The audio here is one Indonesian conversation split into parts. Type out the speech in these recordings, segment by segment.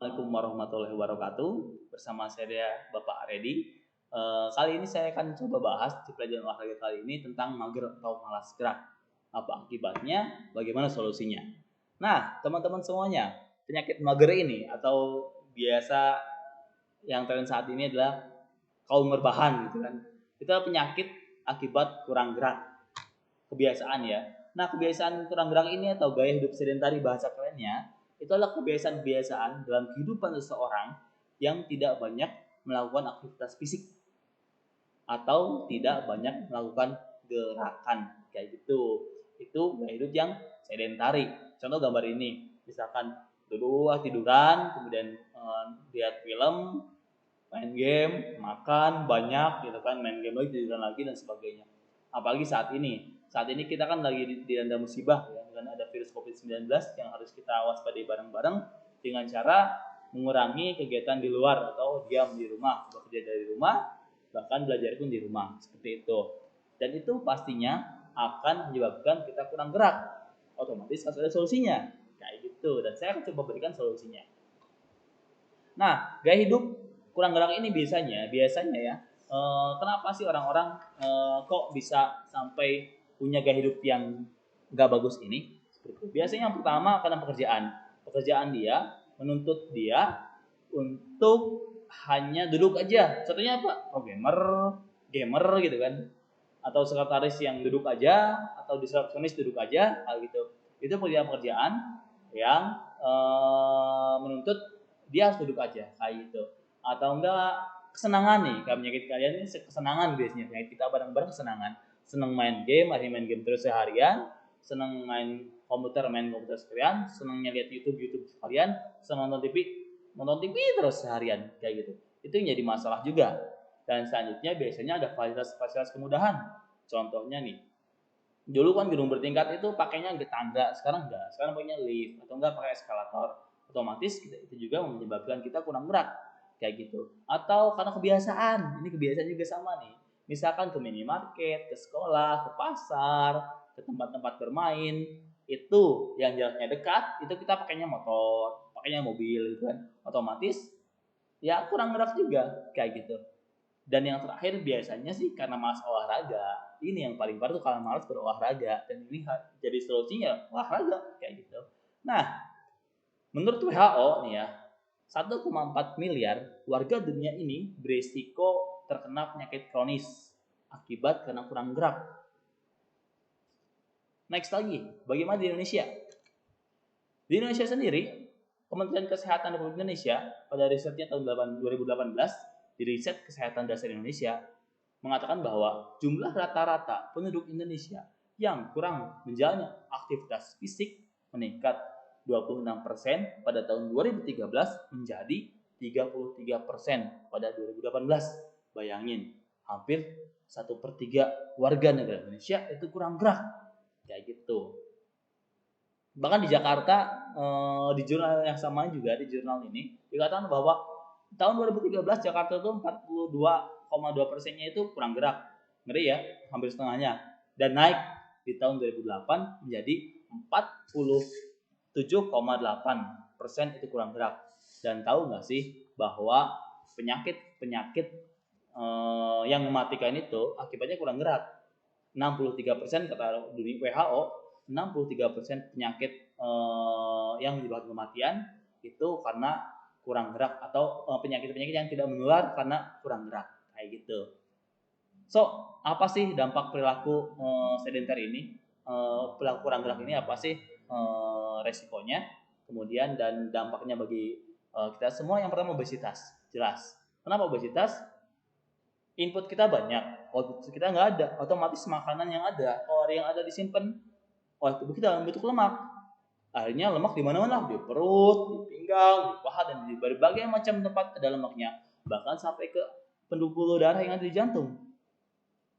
Assalamualaikum warahmatullahi wabarakatuh. Bersama saya Bapak Redi. Kali ini saya akan coba bahas di pelajaran olahraga kali ini tentang mager atau malas gerak. Apa akibatnya? Bagaimana solusinya? Nah, teman-teman semuanya, penyakit mager ini atau biasa yang tren saat ini adalah kaum rebahan gitu kan. Itu adalah penyakit akibat kurang gerak. Kebiasaan ya. Nah, kebiasaan kurang gerak ini atau gaya hidup sedentari bahasa kerennya itu adalah kebiasaan-kebiasaan dalam kehidupan seseorang yang tidak banyak melakukan aktivitas fisik atau tidak banyak melakukan gerakan kayak gitu. Itu gaya hidup yang sedentari. Contoh gambar ini, misalkan duduk tiduran, kemudian lihat film, main game, makan banyak gitu kan, main game lagi, tiduran lagi dan sebagainya. Apalagi saat ini kita kan lagi dilanda musibah ya, dengan ada virus COVID-19 yang harus kita waspadai bareng-bareng dengan cara mengurangi kegiatan di luar atau diam di rumah, bekerja dari rumah, bahkan belajar pun di rumah, seperti itu. Dan itu pastinya akan menyebabkan kita kurang gerak. Otomatis harus ada solusinya, kayak gitu. Dan saya akan coba berikan solusinya. Nah, gaya hidup kurang gerak ini biasanya ya, kenapa sih orang-orang kok bisa sampai punya gaya hidup yang nggak bagus ini? Biasanya yang pertama karena pekerjaan dia menuntut dia untuk hanya duduk aja. Contohnya apa? Programmer, gamer gitu kan, atau sekretaris yang duduk aja, atau resepsionis duduk aja, hal gitu. Itu pekerjaan yang menuntut dia harus duduk aja kayak gitu. Atau enggak kesenangan nih, kayak penyakit kalian ini kesenangan biasanya, penyakit kita bareng-bareng kesenangan. Seneng main game, akhirnya main game terus seharian, seneng main komputer sekalian, senengnya lihat YouTube sekalian, seneng nonton TV terus seharian kayak gitu. Itu yang jadi masalah juga. Dan selanjutnya biasanya ada fasilitas kemudahan. Contohnya nih, dulu kan gedung bertingkat itu pakainya tangga, sekarang enggak. Sekarang pakainya lift atau enggak pakai eskalator. Otomatis itu juga menyebabkan kita kurang gerak kayak gitu. Atau karena kebiasaan. Ini kebiasaan juga sama nih. Misalkan ke minimarket, ke sekolah, ke pasar, ke tempat-tempat bermain, itu yang jaraknya dekat, itu kita pakainya motor, pakainya mobil gitu kan. Otomatis ya kurang gerak juga kayak gitu. Dan yang terakhir biasanya sih karena malas olahraga. Ini yang paling parah tuh kalau malas berolahraga, dan ini jadi solusinya olahraga kayak gitu. Nah, menurut WHO nih ya, 1,4 miliar warga dunia ini berisiko terkena penyakit kronis akibat karena kurang gerak. Next lagi, bagaimana di Indonesia? Di Indonesia sendiri, Kementerian Kesehatan Republik Indonesia pada risetnya tahun 2018, di riset Kesehatan Dasar Indonesia, mengatakan bahwa jumlah rata-rata penduduk Indonesia yang kurang menjalani aktivitas fisik meningkat 26% pada tahun 2013 menjadi 33% pada 2018. Bayangin, hampir 1/3 warga negara Indonesia itu kurang gerak. Kayak gitu. Bahkan di Jakarta, di jurnal yang sama juga, di jurnal ini dikatakan bahwa tahun 2013 Jakarta itu 42,2%-nya itu kurang gerak. Ngeri ya, hampir setengahnya. Dan naik di tahun 2008 menjadi 47,8% itu kurang gerak. Dan tahu nggak sih bahwa penyakit yang mematikan itu akibatnya kurang gerak. 63% kata WHO, 63% penyakit yang menyebabkan kematian itu karena kurang gerak, atau penyakit-penyakit yang tidak menular karena kurang gerak kayak gitu. So, apa sih dampak perilaku sedenter ini? Perilaku kurang gerak ini apa sih resikonya? Kemudian dan dampaknya bagi kita semua. Yang pertama, obesitas. Jelas. Kenapa obesitas? Input kita banyak, output kita nggak ada. Otomatis makanan yang ada, kalori yang ada disimpan oleh tubuh kita dalam bentuk lemak. Akhirnya lemak di mana-mana, di perut, di pinggang, di paha, dan di berbagai macam tempat ada lemaknya. Bahkan sampai ke pembuluh darah yang ada di jantung,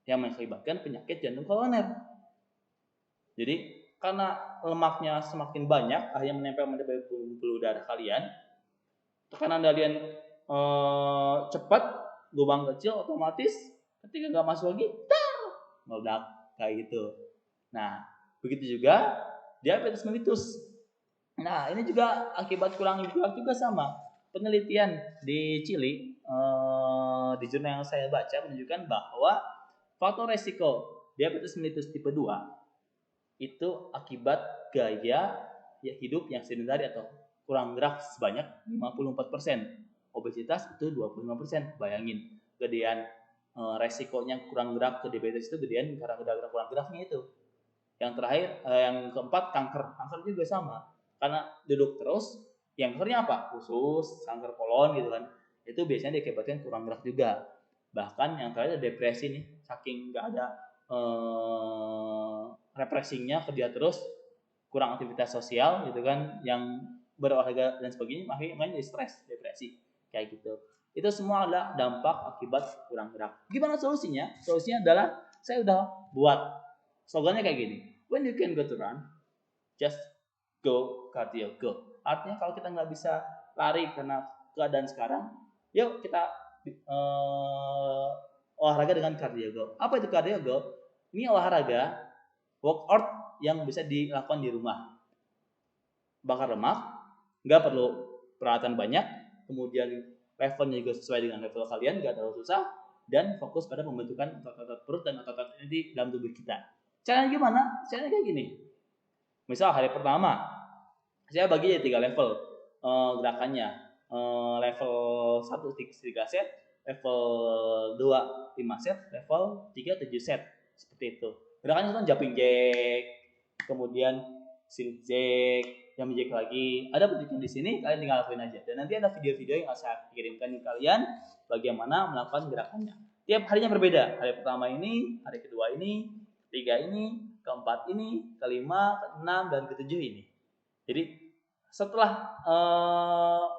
yang mengakibatkan penyakit jantung koroner. Jadi karena lemaknya semakin banyak, akhirnya menempel pada pembuluh darah kalian, tekanan kalian cepat, lubang kecil, otomatis ketika nggak masuk lagi, meledak kayak gitu. Nah, begitu juga diabetes mellitus. Nah, ini juga akibat kurang gerak juga sama. penelitian di Chili di jurnal yang saya baca menunjukkan bahwa faktor resiko diabetes mellitus tipe 2 itu akibat gaya hidup yang sedentari atau kurang gerak sebanyak 54%. Obesitas itu 25%. Bayangin, gedean resikonya kurang gerak ke diabetes itu gedean karena kurang geraknya itu. Yang terakhir, yang keempat kanker juga sama, karena duduk terus. Yang kankernya apa? Usus, kanker kolon gitu kan, itu biasanya diakibatkan kurang gerak juga. Bahkan yang terakhir depresi nih, saking nggak ada represinya, kerja terus, kurang aktivitas sosial gitu kan, yang berolahraga dan sebagainya, makanya stres, depresi kayak gitu. Itu semua adalah dampak akibat kurang gerak. Gimana solusinya? Solusinya adalah saya udah buat slogannya kayak gini: when you can go to run, just go cardio go. Artinya kalau kita nggak bisa lari karena keadaan sekarang, yuk kita olahraga dengan cardio go. Apa itu cardio go? Ini olahraga workout yang bisa dilakukan di rumah. Bakar lemak, nggak perlu peralatan banyak, kemudian levelnya juga sesuai dengan level kalian, nggak terlalu susah, dan fokus pada pembentukan otot-otot perut dan otot-otot ini di dalam tubuh kita. Caranya gimana? Caranya kayak gini. Misal hari pertama, saya bagi jadi 3 level gerakannya. Level 1 3 set, level 2 5 set, level 3 7 set. Seperti itu. Gerakannya kan jumping jack, kemudian sit jack, jumping jack lagi. Ada petunjuk di sini, kalian tinggal lakuin aja. Dan nanti ada video-video yang saya kirimkan ke kalian bagaimana melakukan gerakannya. Tiap harinya berbeda. Hari pertama ini, hari kedua ini, ketiga ini, keempat ini, kelima, keenam, dan ketujuh ini. Jadi setelah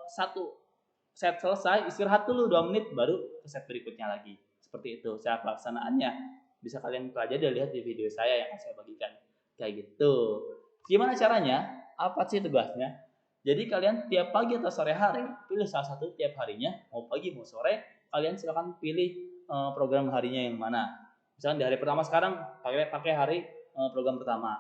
satu set selesai, istirahat dulu 2 menit, baru ke set berikutnya lagi. Seperti itu cara pelaksanaannya. Bisa kalian pelajari dan lihat di video saya yang saya bagikan. Kayak gitu. Gimana caranya? Apa sih tugasnya? Jadi kalian tiap pagi atau sore hari, pilih salah satu tiap harinya, mau pagi mau sore, kalian silakan pilih program harinya yang mana. Misalnya di hari pertama sekarang pakai hari program pertama.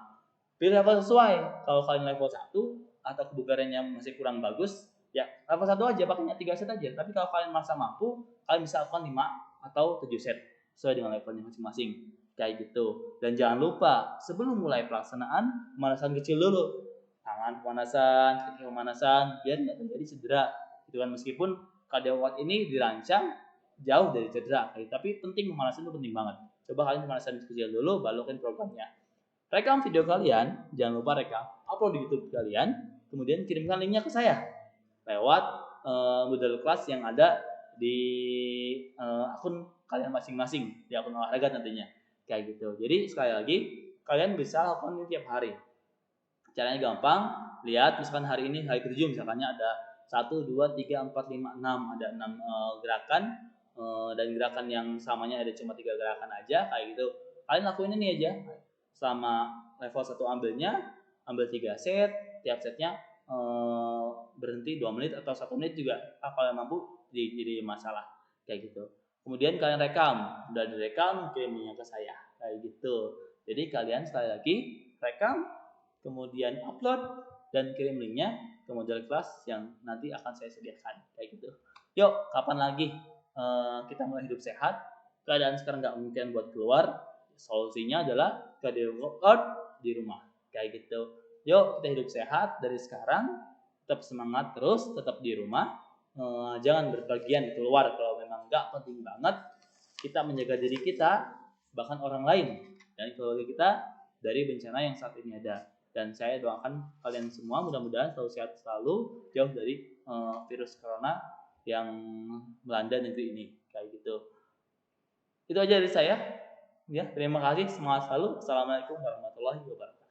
Pilih level sesuai. Kalau kalian level 1 atau kebugarannya masih kurang bagus, ya level 1 aja, pakainya 3 set aja. Tapi kalau kalian merasa mampu, kalian bisa lakukan 5 atau 7 set sesuai dengan levelnya masing-masing. Kayak gitu. Dan jangan lupa sebelum mulai pelaksanaan, pemanasan kecil dulu. Tangan pemanasan, kaki pemanasan, biar nggak terjadi cedera. Gitu kan, meskipun cardio workout ini dirancang jauh dari cedera, tapi penting pemanasan itu penting banget. Coba kalian pemanasan kecil dulu, balokin programnya. Rekam video kalian, jangan lupa rekam, upload di YouTube kalian, kemudian kirimkan linknya ke saya lewat Moodle Class yang ada di akun kalian masing-masing, di akun olahraga tentunya, kayak gitu. Jadi sekali lagi, kalian bisa lakukan ini tiap hari. Caranya gampang, lihat misalkan hari ini hari ke-7, misalkannya ada 1, 2, 3, 4, 5, 6, ada 6 gerakan, dan gerakan yang samanya ada cuma 3 gerakan aja, kayak gitu. Kalian lakuin ini aja selama level 1 ambil 3 set, tiap setnya berhenti 2 menit atau 1 menit juga kalau mampu jadi masalah, kayak gitu. Kemudian kalian rekam, udah direkam kirimnya ke saya, kayak gitu. Jadi kalian sekali lagi rekam, kemudian upload dan kirim linknya ke model kelas yang nanti akan saya sediakan, kayak gitu. Yuk, kapan lagi kita mulai hidup sehat? Keadaan sekarang nggak mungkin buat keluar, solusinya adalah cardio workout di rumah, kayak gitu. Yuk kita hidup sehat dari sekarang, tetap semangat terus, tetap di rumah, jangan berpergian keluar kalau memang nggak penting banget. Kita menjaga diri kita, bahkan orang lain dan keluarga kita dari bencana yang saat ini ada. Dan saya doakan kalian semua mudah-mudahan selalu sehat, selalu jauh dari virus corona yang melanda negeri ini, kayak gitu. Itu aja dari saya. Ya, terima kasih, semangat selalu. Assalamualaikum warahmatullahi wabarakatuh.